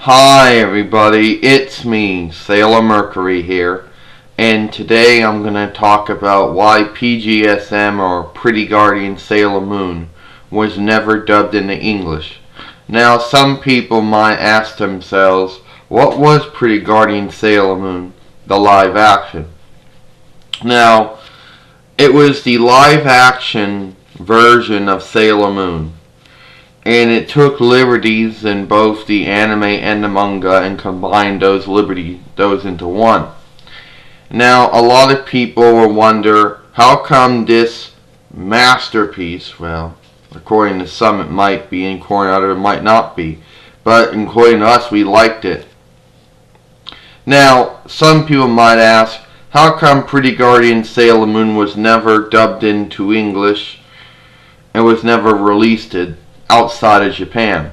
Hi everybody, it's me, Sailor Mercury here, and today I'm going to talk about why Pgsm, or Pretty Guardian Sailor Moon, was never dubbed into English. Now some people might ask themselves, what was Pretty Guardian Sailor Moon, the live action? Now, it was the live action version of Sailor Moon, and it took liberties in both the anime and the manga and combined those into one. Now, a lot of people will wonder, how come this masterpiece, well, according to some it might be, and according to others it might not be, but according to us we liked it. Now, some people might ask, how come Pretty Guardian Sailor Moon was never dubbed into English and was never released outside of Japan?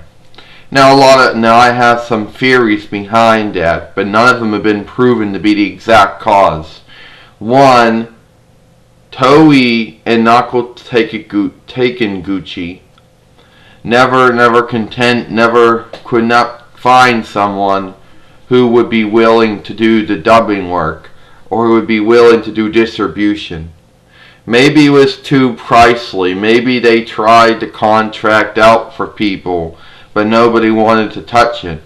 Now I have some theories behind that, but none of them have been proven to be the exact cause. One, Toei and Nako Takenguchi never could not find someone who would be willing to do the dubbing work, or who would be willing to do distribution. Maybe it was too pricey. Maybe they tried to contract out for people, but nobody wanted to touch it.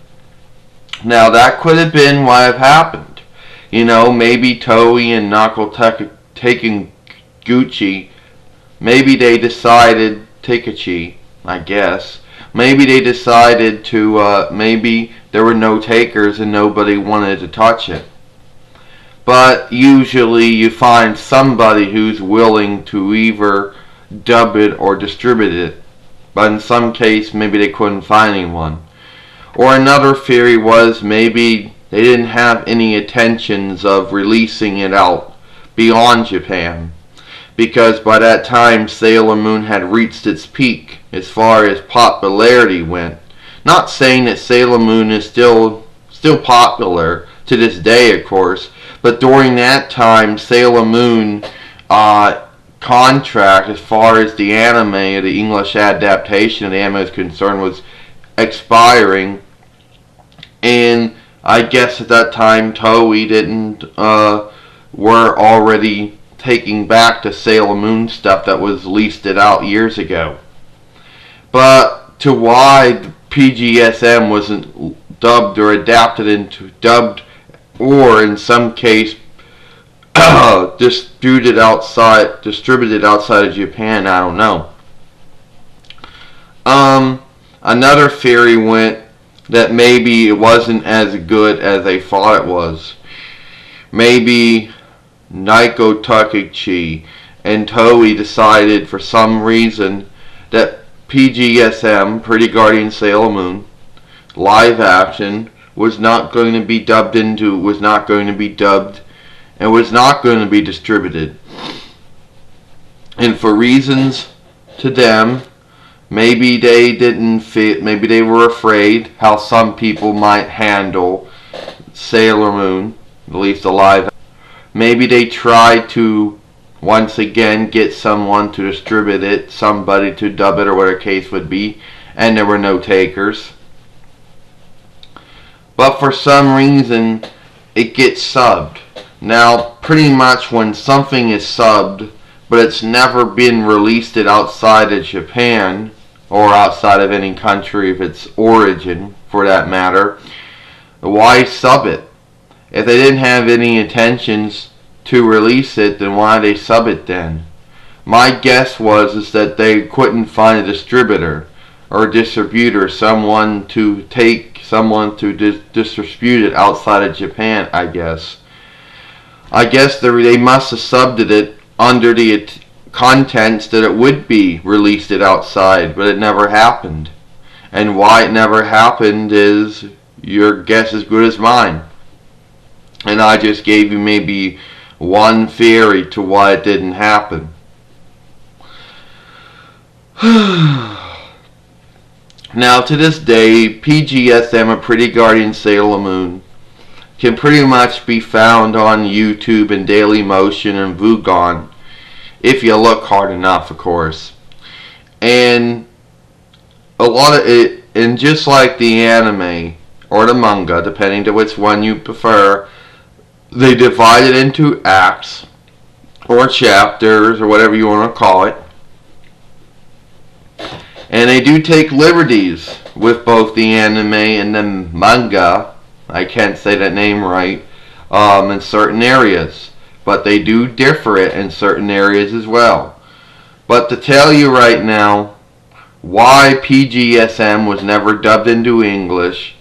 Now that could have been what have happened. Maybe Toei and Nako Takenguchi, maybe they decided, Takechi, I guess, maybe they decided to, maybe there were no takers and nobody wanted to touch it. But usually you find somebody who's willing to either dub it or distribute it. But in some case, maybe they couldn't find anyone. Or another theory was maybe they didn't have any intentions of releasing it out beyond Japan, because by that time Sailor Moon had reached its peak as far as popularity went. Not saying that Sailor Moon is still popular to this day, of course, but during that time, Sailor Moon contract, as far as the anime or the English adaptation of the anime is concerned, was expiring, and I guess at that time Toei were already taking back the Sailor Moon stuff that was leased out years ago. But to why Pgsm wasn't dubbed or adapted into or in some case distributed outside of Japan, I don't know. Another theory went that maybe it wasn't as good as they thought it was. Maybe Nako Takechi and Toei decided for some reason that Pgsm, Pretty Guardian Sailor Moon, live action, was not going to be dubbed, and was not going to be distributed. And for reasons to them, maybe they didn't fit, maybe they were afraid how some people might handle Sailor Moon, at least the live. Maybe they tried to once again get someone to distribute it, somebody to dub it, or whatever the case would be, and there were no takers. But for some reason, it gets subbed. Now, pretty much when something is subbed, but it's never been released outside of Japan, or outside of any country of its origin, for that matter, why sub it? If they didn't have any intentions to release it, then why did they sub it then? My guess is that they couldn't find a distributor or a distributor, someone to distribute it outside of Japan, I guess. I guess they must have subbed it under the contents that it would be released outside, but it never happened. And why it never happened is your guess as good as mine. And I just gave you maybe one theory to why it didn't happen. Now, to this day, Pgsm, A Pretty Guardian Sailor Moon, can pretty much be found on YouTube and Dailymotion and Vugon, if you look hard enough, of course. And a lot of it, and just like the anime, or the manga, depending to which one you prefer. They divide it into acts or chapters or whatever you want to call it. And they do take liberties with both the anime and the manga. I can't say that name right. In certain areas. But they do differ it in certain areas as well. But to tell you right now why Pgsm was never dubbed into English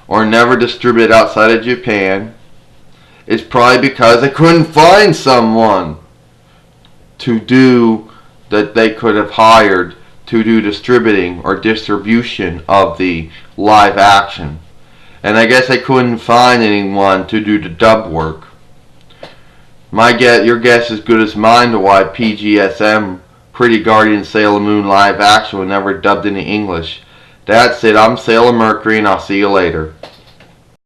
or never distributed outside of Japan is probably because they couldn't find someone to do that they could have hired to do distributing or distribution of the live action. And I guess I couldn't find anyone to do the dub work. Your guess is as good as mine to why Pgsm, Pretty Guardian Sailor Moon live action was never dubbed into English. That's it. I'm Sailor Mercury, and I'll see you later.